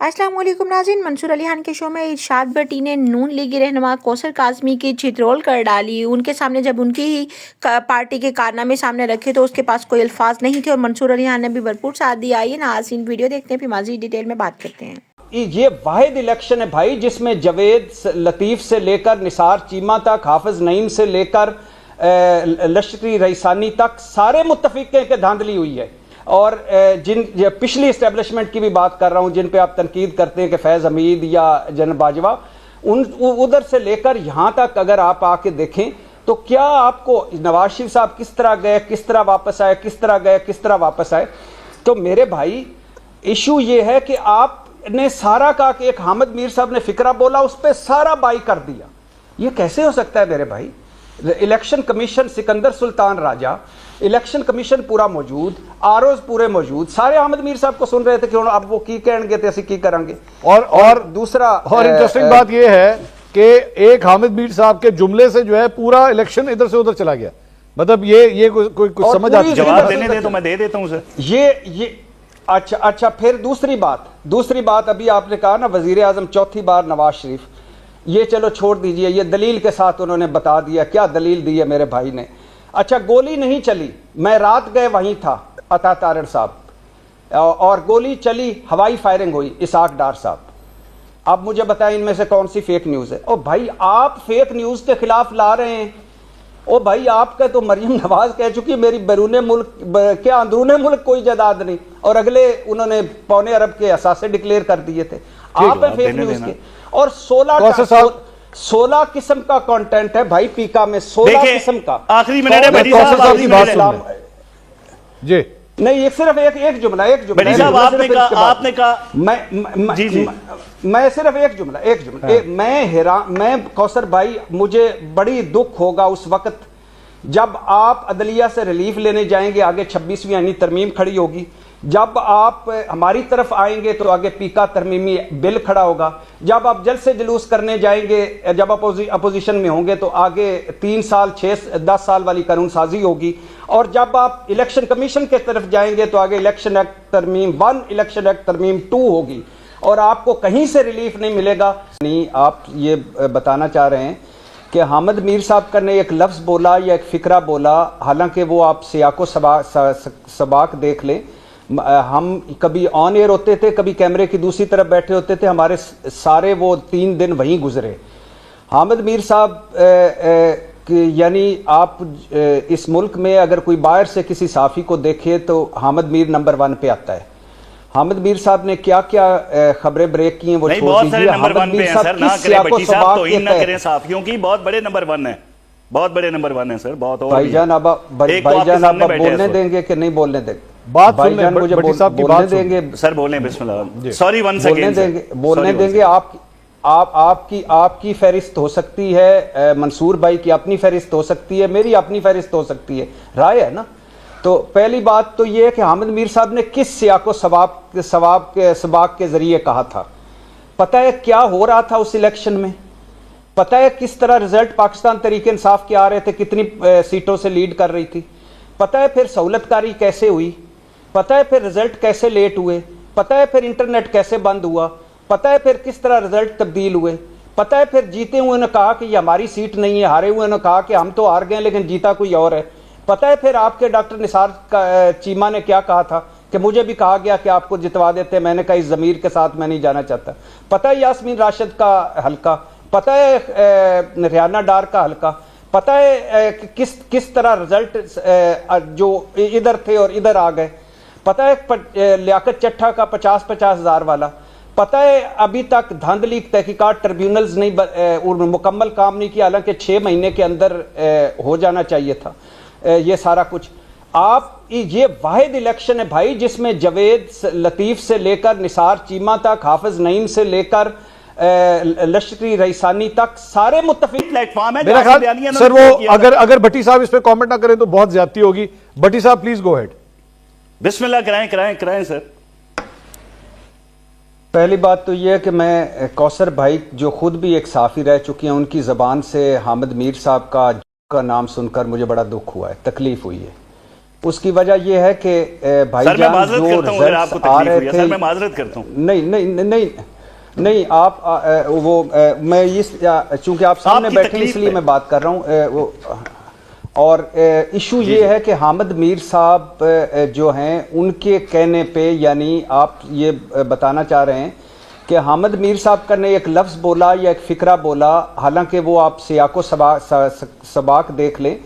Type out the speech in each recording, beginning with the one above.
अस्सलाम वालेकुम नाज़रीन, मंसूर अली खान के शो में इरशाद भट्टी ने नून लीगी रहनुमा कौसर काज़मी की चित्रोल कर डाली। उनके सामने जब उनकी ही पार्टी के कारनामे सामने रखे तो उसके पास कोई अल्फाज नहीं थे और मंसूर अली खान ने भी भरपूर साथ दिया। आइए नाज़रीन वीडियो देखते हैं, फिर माजी डिटेल में बात करते हैं। ये वाहिद इलेक्शन है भाई जिसमें जवेद लतीफ़ से लेकर निसार चीमा तक, हाफिज नईम से लेकर लश्करी रईसानी तक सारे मुत्तफिक हैं कि धांधली हुई है। और जिन पिछली इस्टेब्लिशमेंट की भी बात कर रहा हूँ जिन पे आप तनकीद करते हैं कि फैज़ हमीद या जनरल बाजवा, उधर से लेकर यहाँ तक अगर आप आके देखें तो क्या आपको नवाज शरीफ साहब किस तरह गए, किस तरह वापस आए, किस तरह गए, किस तरह वापस आए। तो मेरे भाई इशू ये है कि आपने सारा कहा कि एक हामिद मीर साहब ने फिक्रा बोला, उस पर सारा बाई कर दिया। ये कैसे हो सकता है मेरे भाई? Election commission Sikandar Sultan Raja, election commission पूरा मौजूद, आरओज पूरे मौजूद, सारे हामिद मीर साहब को सुन रहे थे कि अब वो की कहेंगे तो असं की करेंगे। और दूसरा और इंटरेस्टिंग बात ये है कि एक हामिद मीर साहब के जुमले से जो है पूरा इलेक्शन इधर से उधर चला गया। मतलब ये कोई कुछ समझ आती है? जवाब देने दे तो मैं दे देता हूं सर। ये अच्छा फिर दूसरी बात अभी आपने कहा ना वजीर आजम चौथी बार नवाज शरीफ, ये चलो छोड़ दीजिए, ये दलील के साथ उन्होंने बता दिया। क्या दलील दी है मेरे भाई ने? अच्छा, गोली नहीं चली, मैं रात गए वहीं था अता तारड़ साहब, और गोली चली, हवाई फायरिंग हुई, इसाक डार साहब। अब मुझे बताएं इनमें से कौन सी फेक न्यूज़ है? ओ भाई आप फेक न्यूज़ के खिलाफ ला रहे हैं। ओ भाई आपका तो मरियम नवाज कह चुकी मेरी बैरून मुल्क क्या अंदरूने मुल्क कोई जायदाद नहीं, और अगले उन्होंने पौने अरब के असासे डिक्लेयर कर दिए थे। आप है फेक न्यूज़ के। और 16 किस्म का कंटेंट है भाई पीका में, 16 किस्म का। आखिरी मिनट है भाई साहब जी, नहीं, सिर्फ एक जुमला आपने कहा मैं सिर्फ एक जुमला मैं कौसर भाई, मुझे बड़ी दुख होगा उस वक्त जब आप अदलिया से रिलीफ लेने जाएंगे, आगे 26वीं यानी तरमीम खड़ी होगी। जब आप हमारी तरफ आएंगे तो आगे पीका तरमीमी बिल खड़ा होगा। जब आप जल्द से जुलूस करने जाएंगे, जब अपोजिशन में होंगे तो आगे 3 साल 6-10 साल वाली कानून साजी होगी। और जब आप इलेक्शन कमीशन के तरफ जाएंगे तो आगे इलेक्शन एक्ट तरमीम 1, इलेक्शन एक्ट तरमीम 2 होगी, और आपको कहीं से रिलीफ नहीं मिलेगा। नहीं, आप ये बताना चाह रहे हैं कि हामिद मीर साहब का ने एक लफ्ज़ बोला या एक फ़िक्रा बोला, हालांकि वो आप सियाको सबाक देख लें। हम कभी ऑन एयर होते थे, कभी कैमरे की दूसरी तरफ बैठे होते थे, हमारे सारे वो 3 दिन वहीं गुजरे। हामिद मीर साहब यानी आप इस मुल्क में अगर कोई बाहर से किसी साफ़ी को देखे तो हामिद मीर नंबर 1 पे आता है। हामिद मीर साहब ने क्या क्या खबरें ब्रेक की हैं वो छोड़ दीजिए। हामिद मीर साहब किस सियाको सबाक तो इन न करें साफियों की, बहुत बड़े नंबर 1 है, बहुत बड़े नंबर 1 है सर। बहुत भाईजान अब बोलने देंगे कि नहीं बोलने देंगे? बात भाईजान मुझे बोलने देंगे सर? बोलने बिस्मिल्लाह, सॉरी 1 सेकंड बोलने देंगे। आपकी फहरिस्त हो सकती है, मंसूर भाई की अपनी फहरिस्त हो सकती है, मेरी अपनी फहरिस्त हो सकती है, राय है ना। तो पहली बात तो ये है कि हामिद मीर साहब ने किस सियाको सबाक के जरिए कहा था। पता है क्या हो रहा था उस इलेक्शन में? पता है किस तरह रिजल्ट पाकिस्तान तरीके इंसाफ के आ रहे थे, कितनी सीटों से लीड कर रही थी? पता है फिर सहूलतकारी कैसे हुई? पता है फिर रिजल्ट कैसे लेट हुए? पता है फिर इंटरनेट कैसे बंद हुआ? पता है फिर किस तरह रिजल्ट तब्दील हुए? पता है फिर जीते हुए ने कहा कि ये हमारी सीट नहीं है, हारे हुए ने कहा कि हम तो हार गए लेकिन जीता कोई और है? पता है फिर आपके डॉक्टर निसार चीमा ने क्या कहा था कि मुझे भी कहा गया कि आपको जितवा देते, मैंने कहा इस ज़मीर के साथ मैं नहीं जाना चाहता। पता है यास्मीन राशिद का हल्का, पता है रियाना डार का हल्का, पता है किस तरह रिजल्ट जो इधर थे और इधर आ गए। पता है लियाकत चट्ठा का 50-50 हज़ार वाला। पता है अभी तक धांधली तहकीकात ट्रिब्यूनल्स नहीं मुकम्मल काम नहीं किया, हालांकि 6 महीने के अंदर हो जाना चाहिए था ये सारा कुछ। आप ये वाहिद इलेक्शन है भाई जिसमें जवेद लतीफ़ से लेकर निसार चीमा तक, हाफिज नईम से लेकर लश्करी रईसानी तक सारे मुत्तफिक प्लेटफॉर्म है। मेरा ख्याल सर वो अगर भट्टी साहब इस पे कमेंट ना करें तो बहुत ज्यादती होगी। भट्टी साहब प्लीज गो हेड। बिस्मिल्लाह कराएं सर। पहली बात तो यह है कि मैं कौसर भाई जो खुद भी एक साफ़ी रह चुकी हैं, उनकी ज़बान से हामिद मीर साहब का नाम सुनकर मुझे बड़ा दुख हुआ है, तकलीफ़ हुई है। उसकी वजह यह है कि सर मैं भाईजान माजरत जो करता हूं अगर आपको रिजल्ट्स आ तकलीफ रहे हुई है थे, सर मैं माजरत करता हूं। नहीं नहीं नहीं नहीं आप मैं इस चूंकि आप सामने आपकी बैठे तकलीफ इसलिए है। मैं बात कर रहा हूं और इशू जी, ये जी। है कि हामिद मीर साहब जो हैं उनके कहने पे, यानी आप ये बताना चाह रहे हैं कि हामिद मीर साहब का ने एक लफ्ज़ बोला या एक फ़िक्रा बोला, हालांकि वो आप सियाको सबाक देख लें।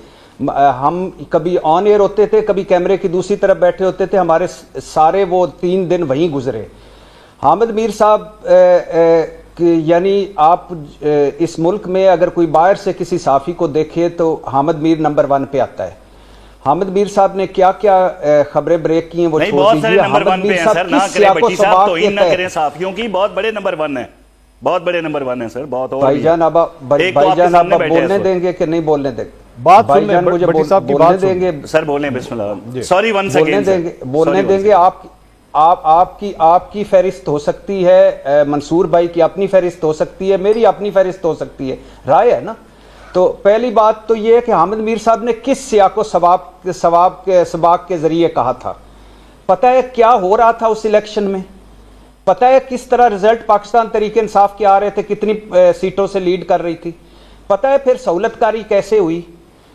हम कभी ऑन एयर होते थे, कभी कैमरे की दूसरी तरफ बैठे होते थे, हमारे सारे वो 3 दिन वहीं गुजरे। हामिद मीर साहब यानी आप इस मुल्क में अगर कोई बाहर से किसी साफ़ी को देखे तो हामिद मीर नंबर 1 पे आता है। हामिद मीर साहब ने क्या क्या खबरें ब्रेक की हैं वो नहीं, छोड़ बहुत सारे दीजिए। नंबर 1 हामिद पे मीर हैं साहब सर, ना किस करें सियाको भट्टी साहब सबाक तो के इन ना तहत, करें साफियों की, बहुत बड़े नंबर 1 है, बहुत बड़े नंबर 1 है सर, बहुत और भी भाईजान हैं। अब एक तो आपके भाईजान सामने अब बैठे हैं बोलने इस वक्त। देंगे कि नहीं बोलने देंगे? बात सुन भाईजान लें, मुझे भट्टी साहब की बोलने बात सुन देंगे? सर बोलें बिस्मिल्लाह, सॉरी वंस बोलने अगेन देंगे, बोलने देंगे। आपकी फहरिस्त हो सकती है, मंसूर भाई की अपनी फहरिस्त हो सकती है, मेरी अपनी फहरिस्त हो सकती है, राय है ना। तो पहली बात तो ये है कि हामिद मीर साहब ने किस सियाको सबाक के जरिए कहा था। पता है क्या हो रहा था उस इलेक्शन में? पता है किस तरह रिजल्ट पाकिस्तान तरीके इंसाफ के आ रहे थे, कितनी सीटों से लीड कर रही थी? पता है फिर सहूलतकारी कैसे हुई?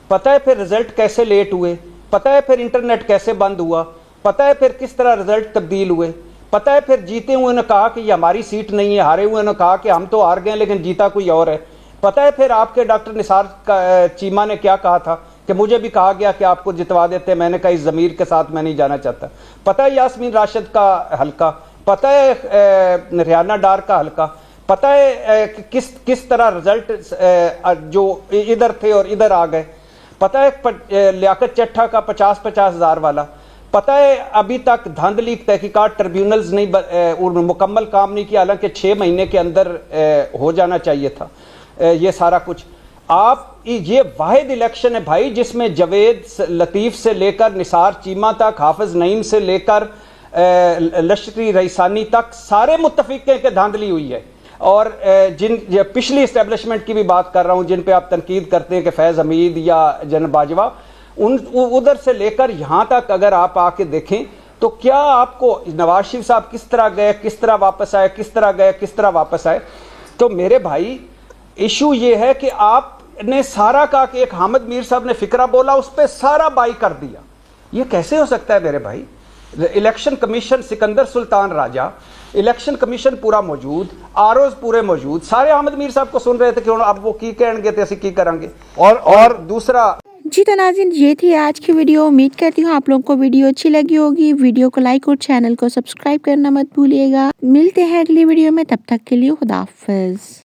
पता है फिर रिजल्ट कैसे लेट हुए? पता है फिर इंटरनेट कैसे बंद हुआ? पता है फिर किस तरह रिजल्ट तब्दील हुए? पता है फिर जीते हुए ने कहा कि ये हमारी सीट नहीं है, हारे हुए ने कहा कि हम तो हार गए लेकिन जीता कोई और है? पता है फिर आपके डॉक्टर निसार चीमा ने क्या कहा था कि मुझे भी कहा गया कि आपको जितवा देते, मैंने कहा इस ज़मीर के साथ मैं नहीं जाना चाहता? पता है यास्मीन राशिद का हल्का? पता है रियाना डार का हल्का? पता है किस तरह रिजल्ट जो इधर थे और इधर आ गए? पता है लियाकत चट्ठा का 50-50 हज़ार वाला? पता है अभी तक धांधली तहकीकात ट्रिब्यूनल्स नहीं मुकम्मल काम नहीं किया, हालांकि 6 महीने के अंदर हो जाना चाहिए था ये सारा कुछ। आप ये वाहिद इलेक्शन है भाई जिसमें जवेद लतीफ़ से लेकर निसार चीमा तक, हाफिज नईम से लेकर लश्करी रईसानी तक सारे मुत्तफिक हैं कि धांधली हुई है। और जिन पिछली इस्टेब्लिशमेंट की भी बात कर रहा हूँ जिन पे आप तनकीद करते हैं कि फैज़ हमीद या जन बाजवा, उधर से लेकर यहाँ तक अगर आप आके देखें तो क्या आपको नवाज शरीफ साहब किस तरह गए, किस तरह वापस आए, किस तरह गए, किस तरह वापस आए? तो मेरे भाई इशू ये है कि आपने सारा कहा कि एक हामिद मीर साहब ने फिक्रा बोला, उस पर सारा बाई कर दिया। ये कैसे हो सकता है मेरे भाई? Election commission Sikandar Sultan Raja, election commission पूरा मौजूद, आरओज पूरे मौजूद, सारे हामिद मीर साहब को सुन रहे थे कि अब वो की कहेंगे तो असं की करेंगे। और दूसरा जी तो नाज़रीन, ये थी आज की वीडियो। उम्मीद करती हूँ आप लोगों को वीडियो अच्छी लगी होगी। वीडियो को लाइक और चैनल को सब्सक्राइब करना मत भूलिएगा। मिलते हैं अगली वीडियो में, तब तक के लिए खुदा हाफिज़।